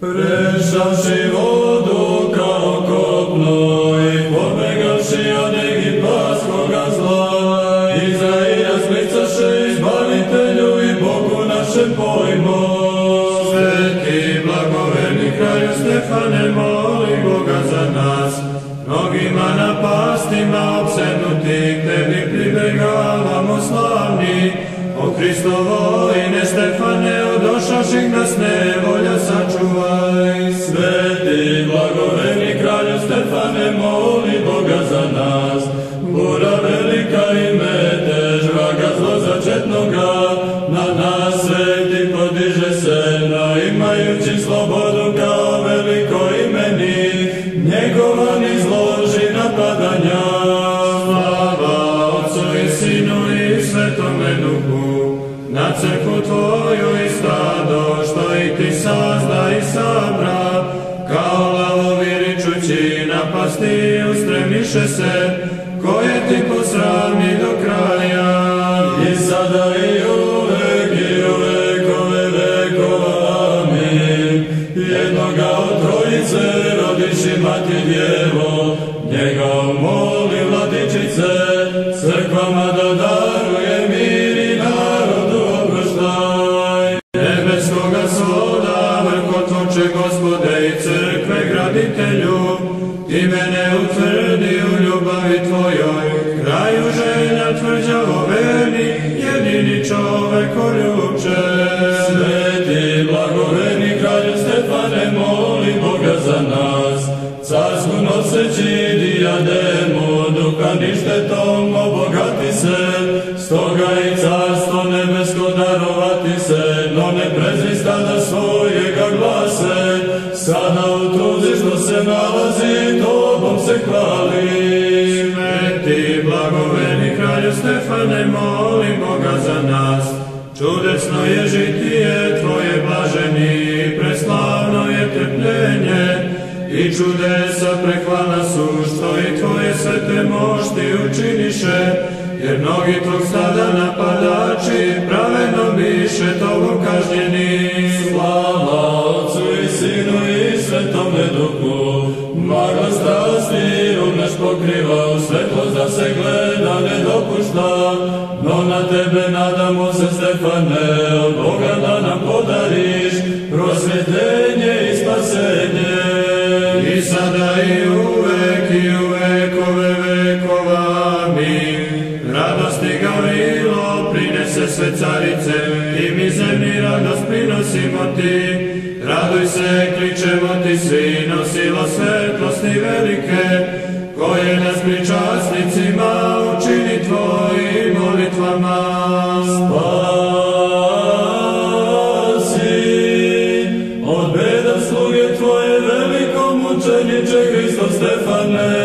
Prešavši vodu kao kopno i pobegavši od egipatskoga zla, Izaija splicaše izbavitelju i Bogu našem pojmo. Sveti blagoverni kralju Stefane, moli Boga za nas, mnogima napastima opsednuti, tebi pribegavamo slavni. O Hristovo ime Stefane, odošavših nas nevolja sačuvaj. Sveti blagoverni kralju Stefane, moli Boga za nas, bura velika i metež vraga zlozačetnoga, na nas sveti podiže se, imajući slobodu kao veliko imeni, njegova izloži napadanja. Slava Otcu i Sinu i Svetome Duhu, na crkvu Tvoju i stado, što i Ti sazda i sabra, kao lavovi ričući napasti ustremiše se, koje Ti posrami do kraja. I sada i uvek i u vekove vekova, amin. Jednoga od trojice rodiši Mati Djevo, njega moli Vladičice, crkvama da daruje mir i narodu oproštaj. Nebeskoga svoda, vrhotvoče Gospode i crkve graditelju, Ti mene utvrdi u ljubavi Tvojoj, kraju želja tvrđavo verni, jedini čovekoljubče. Sveti blagoverni kralju Stefane, moli Boga za nas, carsku noseći dijademu, duha ništetom obogati se, stoga i carstvo nebesko darovati se, no ne prezri stada svojega glase, sada u tuzi što se nalazi, Tobom se hvali. Sveti blagoverni kralju Stefane, moli Boga za nas, čudesno je žitije Tvoje blaženi, preslavno je trpljenje, i čudesa prehvalna su, što i Tvoje svete mošti učiniše, jer mnogi Tvog stada napadači pravedno biše Tobom kažnjeni. Slava Otcu i Sinu i Svetome Duhu, magla strasti naš pokriva, u svetlost da se gleda ne dopušta, no na Tebe nadamo se Stefane, od Boga da nam podariš prosvjetljenje i spasenje. I sada i uvek i u vekove vekova, amin. Radost i gavilo prinese sve carice, i mi zemlji radost prinosimo Ti. Raduj se, kličemo Ti svi, nosilo svetlosti velike, koje nas pričasnicima učini Tvojim molitvama. Od beda sluge Tvoje veliko mučeniče Hristo Stefane,